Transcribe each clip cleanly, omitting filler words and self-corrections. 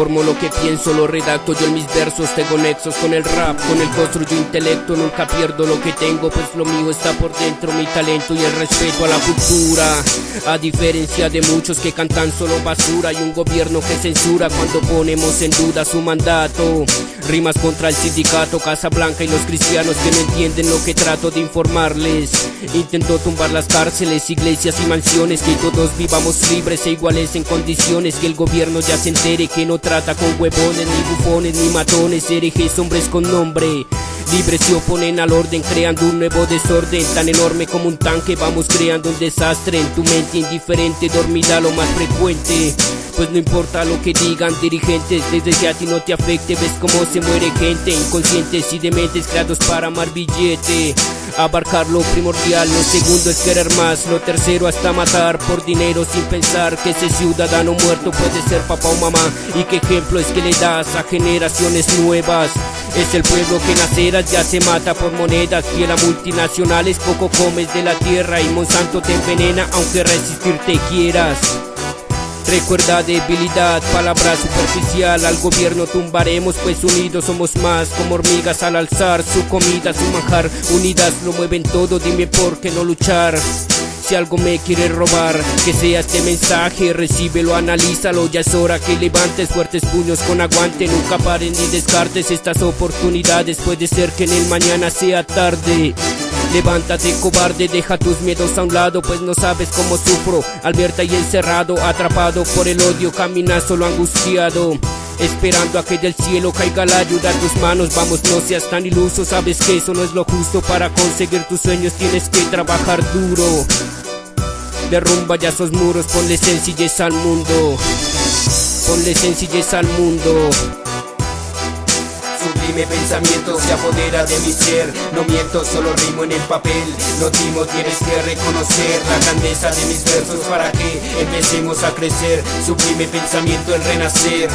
informo lo que pienso, lo redacto yo en mis versos. Tengo nexos con el rap, con el construyo intelecto. Nunca pierdo lo que tengo, pues lo mío está por dentro. Mi talento y el respeto a la cultura. A diferencia de muchos que cantan solo basura, y un gobierno que censura cuando ponemos en duda su mandato. Rimas contra el sindicato, Casa Blanca y los cristianos que no entienden lo que trato de informarles. Intento tumbar las cárceles, iglesias y mansiones, que todos vivamos libres e iguales en condiciones. Que el gobierno ya se entere que no trata con huevones, ni bufones, ni matones, herejes, hombres con nombre. Libres se oponen al orden, creando un nuevo desorden tan enorme como un tanque. Vamos creando un desastre en tu mente indiferente, dormida lo más frecuente. Pues no importa lo que digan dirigentes, desde que a ti no te afecte. Ves cómo se muere gente, inconscientes y dementes, creados para amar billete. Abarcar lo primordial, lo segundo es querer más, lo tercero hasta matar por dinero, sin pensar que ese ciudadano muerto puede ser papá o mamá. Y qué ejemplo es que le das a generaciones nuevas. Es el pueblo que nacerás ya se mata por monedas, fiel a multinacionales, poco comes de la tierra y Monsanto te envenena aunque resistirte quieras. Recuerda debilidad, palabra superficial, al gobierno tumbaremos pues unidos somos más. Como hormigas al alzar su comida, su manjar, unidas lo mueven todo, dime por qué no luchar. Si algo me quiere robar, que sea este mensaje, recíbelo, analízalo. Ya es hora que levantes fuertes puños con aguante. Nunca pares ni descartes estas oportunidades, puede ser que en el mañana sea tarde. Levántate cobarde, deja tus miedos a un lado, pues no sabes cómo sufro al verte ahí encerrado, atrapado por el odio, caminas solo angustiado, esperando a que del cielo caiga la ayuda a tus manos. Vamos, no seas tan iluso, sabes que eso no es lo justo. Para conseguir tus sueños tienes que trabajar duro. Derrumba ya esos muros, ponle sencillez al mundo. Ponle sencillez al mundo. Sublime pensamiento se apodera de mi ser. No miento, solo rimo en el papel. No timo, tienes que reconocer la grandeza de mis versos para que empecemos a crecer. Sublime pensamiento, el renacer.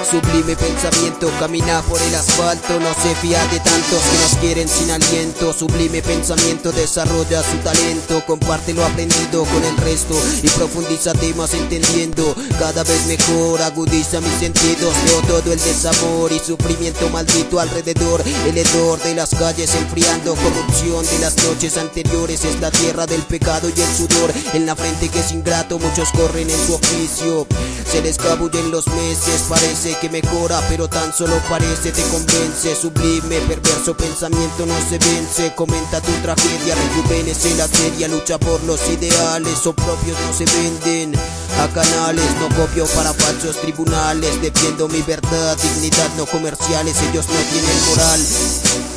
Sublime pensamiento, camina por el asfalto, no se fía de tantos que nos quieren sin aliento. Sublime pensamiento, desarrolla su talento, comparte lo aprendido con el resto y profundiza temas entendiendo cada vez mejor, agudiza mis sentidos. Veo todo el desamor y sufrimiento maldito alrededor, el hedor de las calles enfriando, corrupción de las noches anteriores. Es la tierra del pecado y el sudor en la frente que es ingrato, muchos corren en su oficio, se les escabullen los meses, parece que mejora, pero tan solo parece, te convence. Sublime, perverso pensamiento no se vence, comenta tu tragedia, rejuvenece la serie, lucha por los ideales, o propios no se venden a canales, no copio para falsos tribunales, defiendo mi verdad, dignidad no comerciales, ellos no tienen moral.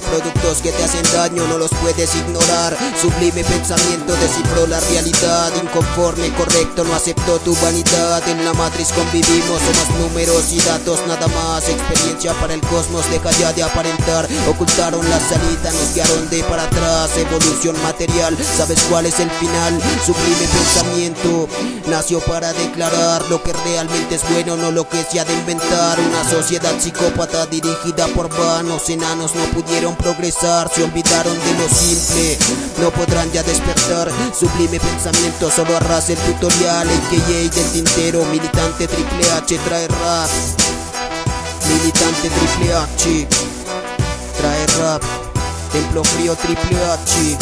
Productos que te hacen daño no los puedes ignorar. Sublime pensamiento descifró la realidad. Inconforme, correcto, no aceptó tu vanidad. En la matriz convivimos, somos números y datos nada más. Experiencia para el cosmos, deja ya de aparentar. Ocultaron la salida, nos guiaron de para atrás. Evolución material, ¿sabes cuál es el final? Sublime pensamiento nació para declarar lo que realmente es bueno, no lo que se ha de inventar. Una sociedad psicópata dirigida por vanos enanos no pudieron progresar, se olvidaron de lo simple, no podrán ya despertar. Sublime pensamiento, solo arrasa el tutorial. AKA del tintero, militante Triple H trae rap. Militante Triple H trae rap. Templo Frío Triple H.